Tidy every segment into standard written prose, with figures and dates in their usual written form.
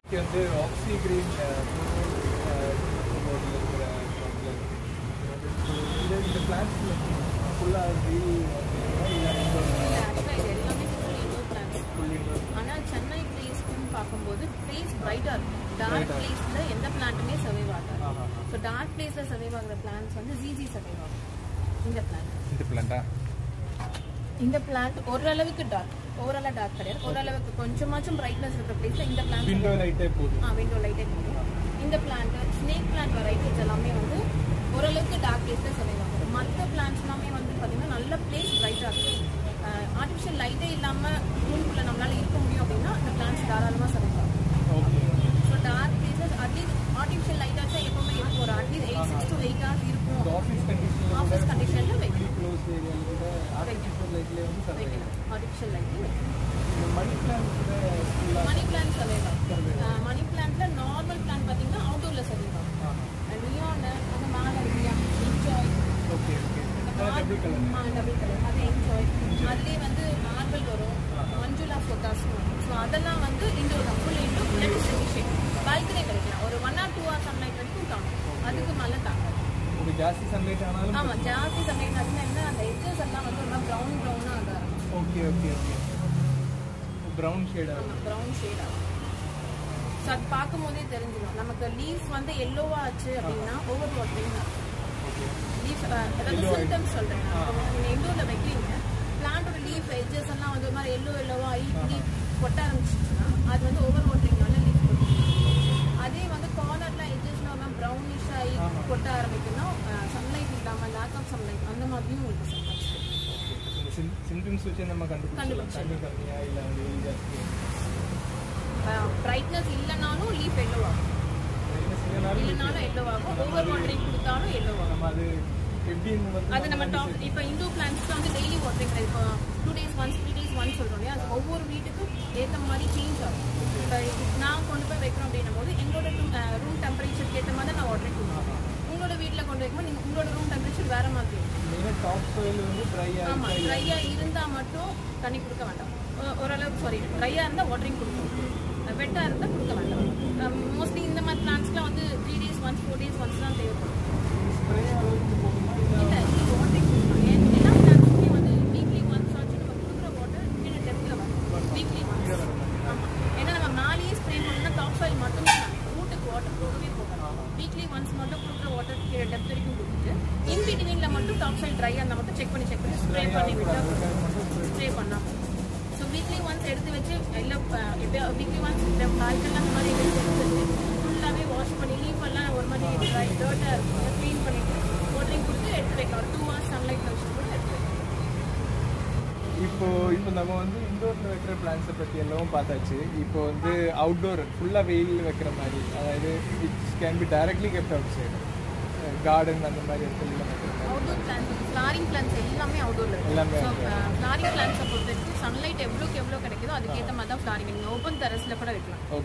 OXY Green the plants Chennai place place brighter. Dark place the plant may survive. So dark place survive the plants and the ZZ survive. In the plant. In the plant, overall dark. Overall dark. Overall brightness in the place. In the plant. Window light. Window light. In the plant, snake plant variety is overall dark place survive. Mother plants place brighter. Artificial light is the plants survive. So dark places, at least artificial light at least 6 to 8 hours. Office condition closed area artificial light. Money plant Money plant normal plant outdoor survive. And beyond that, enjoy. Okay. Double color. Double color. Enjoy. Marble Manjula photos. So that's indoor, full indoor, shade. Balcony or 1 or 2 hours sunlight. That's Jassi sunlight Jassi sunlight the edges brown. Okay. Brown shade. Brown shade. So that's the leaves yellow overwatering. Leaf symptoms indoor plant leaf edges yellow leaf overwatering leaf. Corner edges brownish sunlight lack of sunlight symptoms brightness leaf yellow. Overwatering yellow. That's top. If indoor plants daily watering, 2 days once, 3 days once, over week change. Now, room temperature watering. Room temperature top soil dry. Sorry, dry watering. Wetter mostly in the plants 3 days once, 4 days once. Weekly once water in a depth level. Weekly once. Spray top soil root water. Weekly once water depth. In between top soil dry and check spray. So weekly once weekly once wash leaf dry dirt clean watering 2 hours sunlight indoor plants outdoor full it can be directly kept outside. Garden and outdoor plants, flowering plants outdoor. So flowering plants sunlight flowering open terrace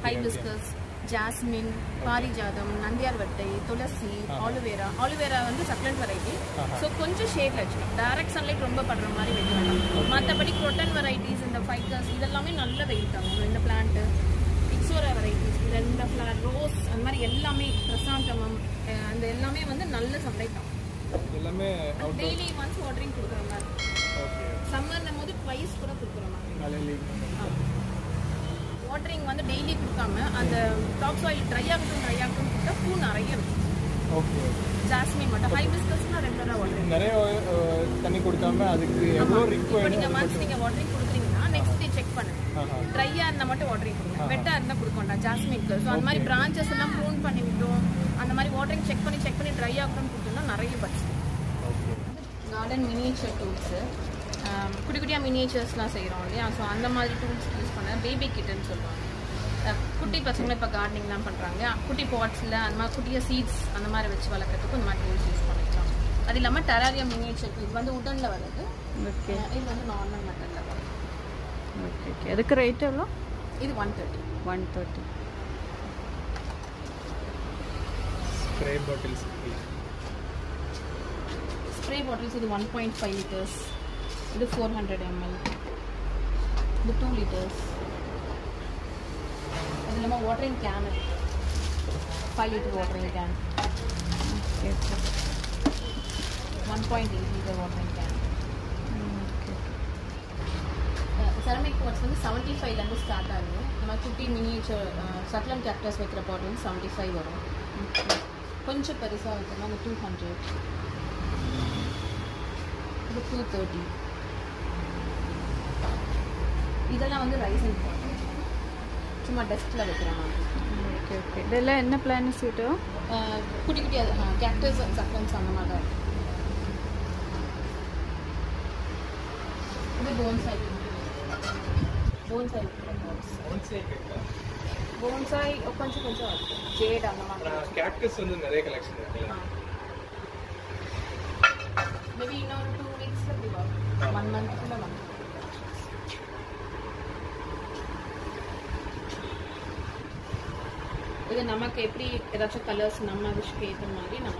hibiscus, jasmine, parijadam, nandiyar vattai, tulasi, aloe vera. Aloe vera succulent variety. So konja shade direct sunlight romba padra mari vekkala. Mathapadi croton varieties in the ficus idellame nalla veil tangum in the plant. Ixora varieties the flower rose and mari ellame chrysanthemum and ellame nalla sunlight tangum. Daily once watering kudukra mari. Okay. Summer namodu twice kuda kudukra mari. Watering daily and the topsoil dry poo nariya. Okay. Jasmine hibiscus regular watering. Once watering next day check dry watering better jasmine. So branches prune and watering check dry garden miniature tools. Miniatures so tools use baby kittens குட்டி பசங்க இப்ப gardening லாம் பண்றாங்க குட்டி potsல அந்த குட்டிய seeds அந்த மாதிரி வெச்சு வளர்க்கிறதுக்கு இந்த மாதிரி tools யூஸ் பண்ணிக்கலாம் அது இல்லாம terrarium miniature இது woodenல வருது ஓகே இது நார்மல் மெட்டல்ல வருது ஓகே அதுக்கு ரேட் எவ்வளவு இது 130 spray bottles இது 1.5 liters இது 400 ml இது 2 liters. Watering can 5 litre watering can. Okay okay. 1.8 litre watering can. Ceramic pots வந்து 75லேருந்து ஸ்டார்ட் ஆகும். நம்ம குட்டி மினியேச்சர் சக்லன் கேக்டஸ் வைக்கிற பாட் வந்து 75 வரும். கொஞ்சம் பெருசாக வைக்கணும் அந்த 200. இது 230. இதெல்லாம் வந்து ரைஸ் அண்ட் பாட் சும்மா டெஸ்கில் வைக்கிற மாதிரி. Okay okay. இதெல்லாம் என்ன பிளான் சூட்டோ? குட்டி குட்டியாக கேக்டஸ் சக்லன்ஸ் அந்த மாதிரி தான். இது போன்சாய் போன்சாய் கொஞ்சம் கொஞ்சம் ஜேட் அந்த மாதிரி. கேக்டஸ் வந்து நிறைய கலெக்ஷன் இருக்கு. மேபி இன்னொரு 2 வீக்ஸ்ல இப்படி வரும். 1 மந்த்ல வந்து இது நமக்கு எப்படி ஏதாச்சும் கலர்ஸ் நம்ம விஷக்கு ஏற்ற மாதிரி நம்ம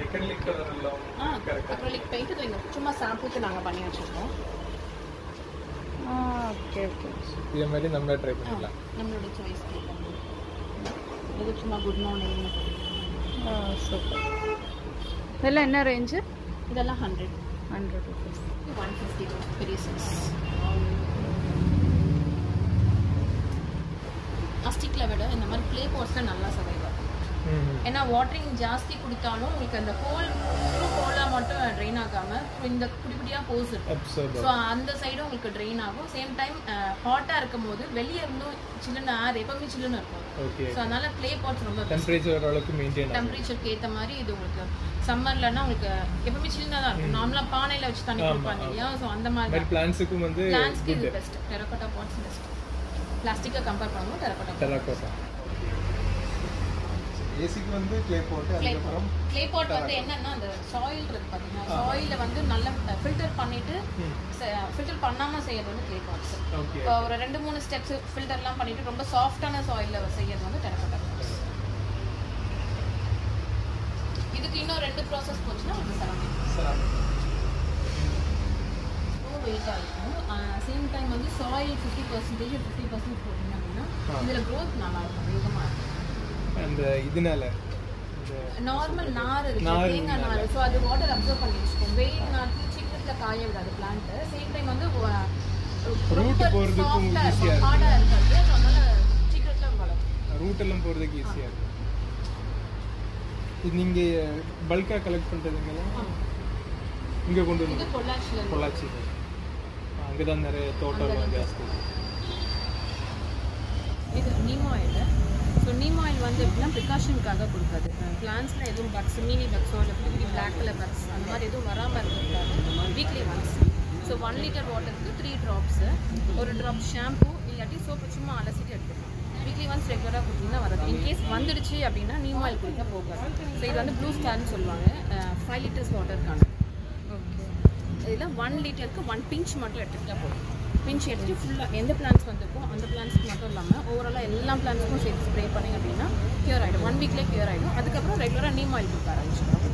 அக்ரிலிக் கலர் எல்லாம் அக்ரிலிக் பெயிண்ட் இது சும்மா சாம்பிளுக்கு நாங்கள் பண்ணி வச்சுருக்கோம். Okay okay. இதே மாதிரி நம்ம ட்ரை பண்ணலாம் நம்மளோட சாய்ஸ் இது சும்மா குட் மார்னிங். சூப்பர். இதெல்லாம் என்ன ரேஞ்சு? இதெல்லாம் 100 rupees. 150 பெரிய சைஸ். பிளாஸ்டிக்கில் விட இந்த மாதிரி க்ளே பாட்ஸில் நல்லா சர்வைவ் ஆகும். ஏன்னா வாட்டரிங் ஜாஸ்தி கொடுத்தாலும் உங்களுக்கு அந்த ஹோலாக மட்டும் ட்ரெயின் ஆகாமல் இந்த குடி குட்டியாக போஸ் இருக்கும். ஸோ அந்த சைடும் உங்களுக்கு ட்ரெயின் ஆகும். சேம் டைம் ஹாட்டாக இருக்கும் போது வெளியே இருந்தும் சில்லுன்னு ஏர் எப்பவுமே சில்லுன்னு இருக்கும். ஸோ அதனால க்ளே பாட்ஸ் ரொம்ப டெம்பரேச்சருக்கு ஏற்ற மாதிரி இது உங்களுக்கு சம்மர்லன்னா உங்களுக்கு எப்பவுமே சில்லுனா தான் இருக்கும். நார்மலாக பானையில் வச்சு தண்ணி கொடுப்பாங்க இல்லையா? ஸோ அந்த மாதிரி பிளான்ஸ்க்கு இது பெஸ்ட். Terracotta pots best. பிளாஸ்டிக்கை கம்பேர் பண்ணும்போது டெரகோட்டா. ஏசிக்கு வந்து க்ளே பாட். அதுக்கப்புறம் க்ளே பாட் வந்து என்னன்னா அந்த சாயில் இருக்கு பாத்தீங்கன்னா சாயில வந்து நல்லா ஃபில்டர் பண்ணிட்டு ஃபில்டர் பண்ணாம செய்யறது வந்து க்ளே பாட்ஸ். ஒரு 2-3 ஸ்டெப்ஸ் ஃபில்டர்லாம் பண்ணிட்டு ரொம்ப சாஃப்டான சாயில்ல செய்யறது வந்து டெரகோட்டா பாட்ஸ். இதுக்கு இன்னும் 2 ப்ராசஸ் போச்சுன்னா அது செராமிக். வெயிட்டாக இருக்கும். சேம் டைம் வந்து சாயில் 50% 50% போட்டிங்க அப்படின்னா இதில் க்ரோத் நல்லா இருக்கும், வேகமாக இருக்கும். அந்த இதனால நார்மல் நார் இருக்கு, தேங்காய் நார். ஸோ அது வாட்டர் அப்சர்வ் பண்ணி வச்சுக்கோம். வெயில் நாட்டில் சீக்கிரத்தில் காய விடாது பிளான்ட்டு. சேம் டைம் வந்து ரூட் போகிறதுக்கும் ஈஸியாக ஹார்டாக இருக்காது. ஸோ அதனால் சீக்கிரத்தில் வளரும். ரூட் எல்லாம் போகிறதுக்கு ஈஸியாக இருக்கும். இது நீங்கள் பல்காக கலெக்ட் பண்ணுறதுங்களா? இங்கே கொண்டு வந்து பொள்ளாச்சி அங்கே தான் நிறைய தோட்டம் ஜாஸ்தி. இது neem oil. So neem oil வந்து எப்படின்னா ப்ரிகாஷனுக்காக கொடுக்காது. பிளான்ஸில் எதுவும் பக்ஸ் மினி பக்ஸோ இல்லை குட்டி பிளாக் கலர் பக்ஸ் அந்த மாதிரி எதுவும் வராமல் இருக்கிறதுக்காக வீக்லி ஒன்ஸ். ஸோ 1 லிட்டர் வாட்டருக்கு 3 ட்ராப்ஸு, 1 ட்ராப் ஷாம்பூ இல்லாட்டி சோப்பு சும்மா அலசிட்டு எடுத்துக்கலாம். வீக்லி ஒன்ஸ் ரெகுலராக கொடுத்தீங்கன்னா வராது. இன்கேஸ் வந்துடுச்சு அப்படின்னா நீம் ஆயில் கொடுத்தா போகாது. ஸோ இது வந்து ப்ளூ ஸ்டார்னு சொல்லுவாங்க. 5 லிட்டர்ஸ் வாட்டருக்கான. ஓகே. இதில் 1 லிட்டருக்கு 1 பிஞ்ச் மட்டும் எடுத்துக்கிட்டால் போதும். பிஞ்ச் எடுத்துகிட்டு ஃபுல்லாக எந்த பிளான்ஸ் வந்துருக்கோ அந்த பிளான்ஸ்க்கு மட்டும் இல்லாமல் ஓவராலாக எல்லா பிளான்ஸுக்கும் சேர்த்து ஸ்ப்ரே பண்ணிங்க அப்படின்னா க்யூர் ஆகிடும். 1 வீக்லேயே க்யூர் ஆகிடும். அதுக்கப்புறம் ரெகுலராக நீம் ஆயில் கொடுக்க ஆரம்பிச்சிடும்.